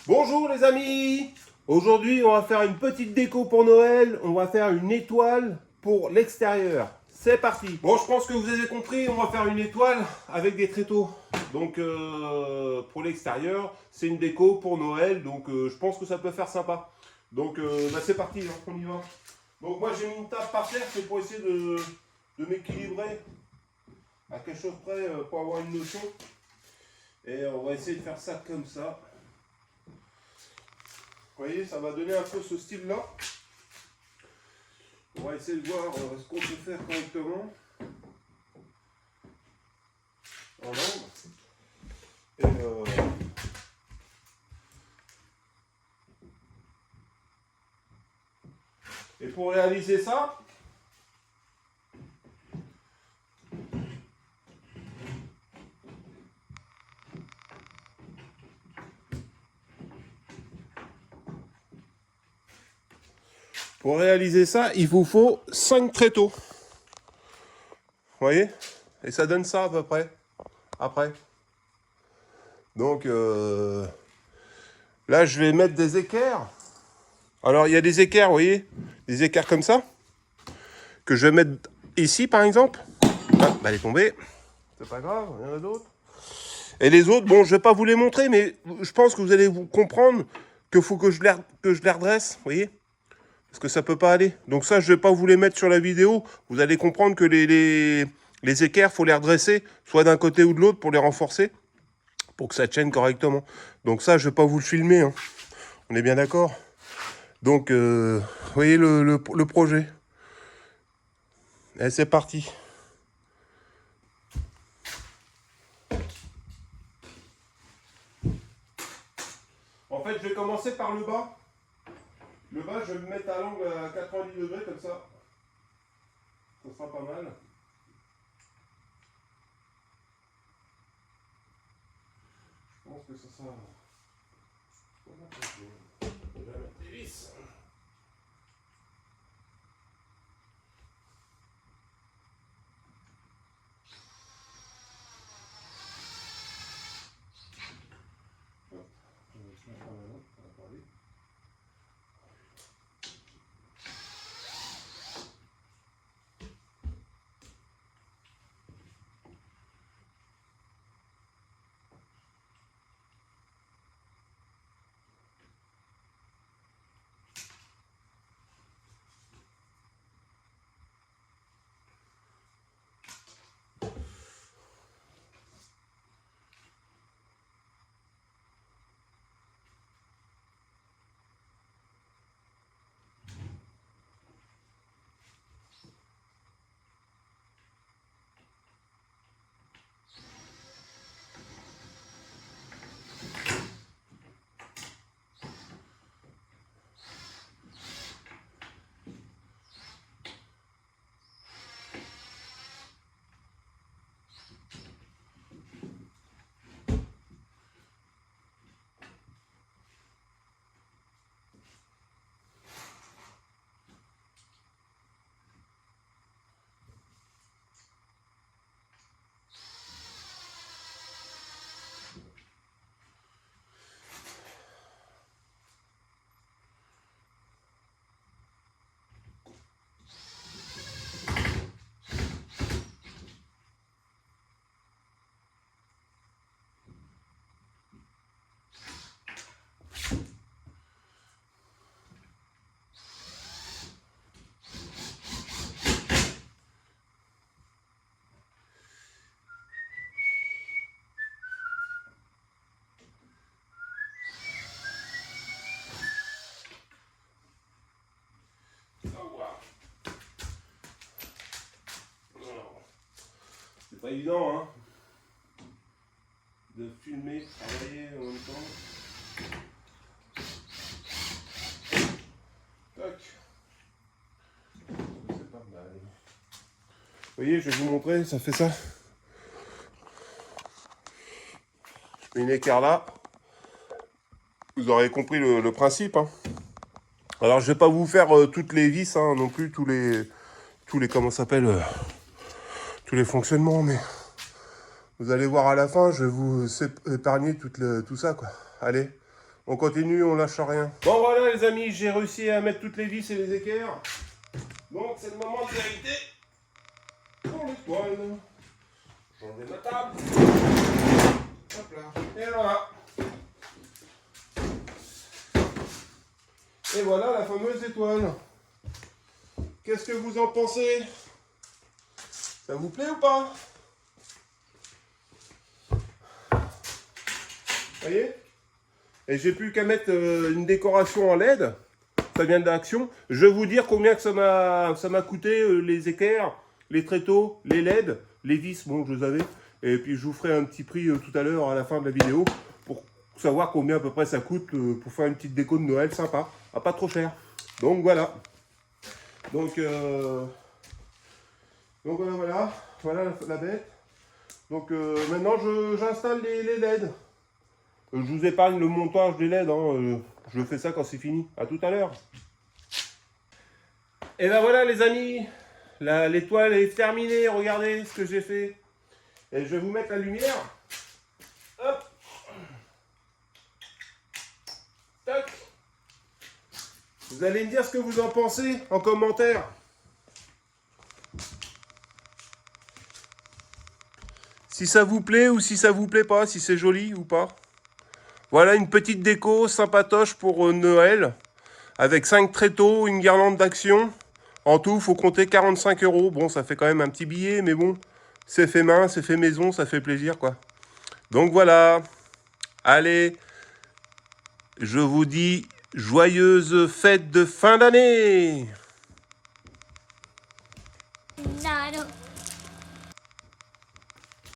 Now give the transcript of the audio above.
Bonjour les amis. Aujourd'hui on va faire une petite déco pour Noël. On va faire une étoile pour l'extérieur. C'est parti. Bon, je pense que vous avez compris, on va faire une étoile avec des tréteaux. Donc pour l'extérieur, c'est une déco pour Noël. Donc je pense que ça peut faire sympa. Donc c'est parti, hein, on y va. Donc moi j'ai mis une table par terre, c'est pour essayer de m'équilibrer à quelque chose près pour avoir une notion. Et on va essayer de faire ça comme ça. Vous voyez, ça va donner un peu ce style-là. On va essayer de voir ce qu'on peut faire correctement. En angle. Et pour réaliser ça, il vous faut 5 tréteaux. Vous voyez? Et ça donne ça à peu près. Après. Donc là, je vais mettre des équerres. Alors, il y a des équerres, vous voyez? Des équerres comme ça. Que je vais mettre ici, par exemple. Ah, elle est tombée. C'est pas grave, il y en a d'autres. Et les autres, bon, je vais pas vous les montrer, mais je pense que vous allez vous comprendre qu'il faut que je les redresse, vous voyez? Parce que ça peut pas aller. Donc ça, je vais pas vous les mettre sur la vidéo. Vous allez comprendre que les équerres, faut les redresser, soit d'un côté ou de l'autre, pour les renforcer, pour que ça tienne correctement. Donc ça, je vais pas vous le filmer, hein. On est bien d'accord? Donc, vous voyez le projet. Et c'est parti. En fait, je vais commencer par le bas. Le bas, je vais me mettre à l'angle à 90 degrés, comme ça. Ça sera pas mal. Je pense que ça sera... Je vais mettre des vis. C'est pas évident, hein, de filmer, travailler en même temps. Tac. C'est pas mal. Vous voyez, je vais vous montrer, ça fait ça. Je mets une équerre là. Vous aurez compris le principe, hein. Alors, je vais pas vous faire toutes les vis, hein, non plus, tous les comment ça s'appelle, tous les fonctionnements, mais vous allez voir à la fin, je vais vous épargner tout ça, quoi. Allez, On continue, on lâche rien. Bon voilà les amis, j'ai réussi à mettre toutes les vis et les équerres. Donc c'est le moment de vérité pour l'étoile. J'enlève ma table. Hop là. Et voilà. Et voilà la fameuse étoile. Qu'est-ce que vous en pensez? Ça vous plaît ou pas? Voyez? Et j'ai plus qu'à mettre une décoration en LED. Ça vient d'Action. Je vais vous dire combien que ça m'a coûté les équerres, les tréteaux, les LED, les vis, bon je les avais. Et puis je vous ferai un petit prix tout à l'heure à la fin de la vidéo pour savoir combien à peu près ça coûte pour faire une petite déco de Noël sympa. Ah, pas trop cher. Donc voilà. Donc voilà, voilà la bête. Donc maintenant j'installe les LED. Je vous épargne le montage des LED, hein. Je fais ça quand c'est fini. À tout à l'heure. Et ben voilà les amis, l'étoile est terminée, regardez ce que j'ai fait. Et je vais vous mettre la lumière. Hop. Tac. Vous allez me dire ce que vous en pensez en commentaire. Si ça vous plaît ou si ça vous plaît pas, si c'est joli ou pas. Voilà une petite déco sympatoche pour Noël. Avec 5 tréteaux, une guirlande d'Action. En tout, il faut compter 45 €. Bon, ça fait quand même un petit billet, mais bon, c'est fait main, c'est fait maison, ça fait plaisir, quoi. Donc voilà. Allez, je vous dis joyeuse fête de fin d'année!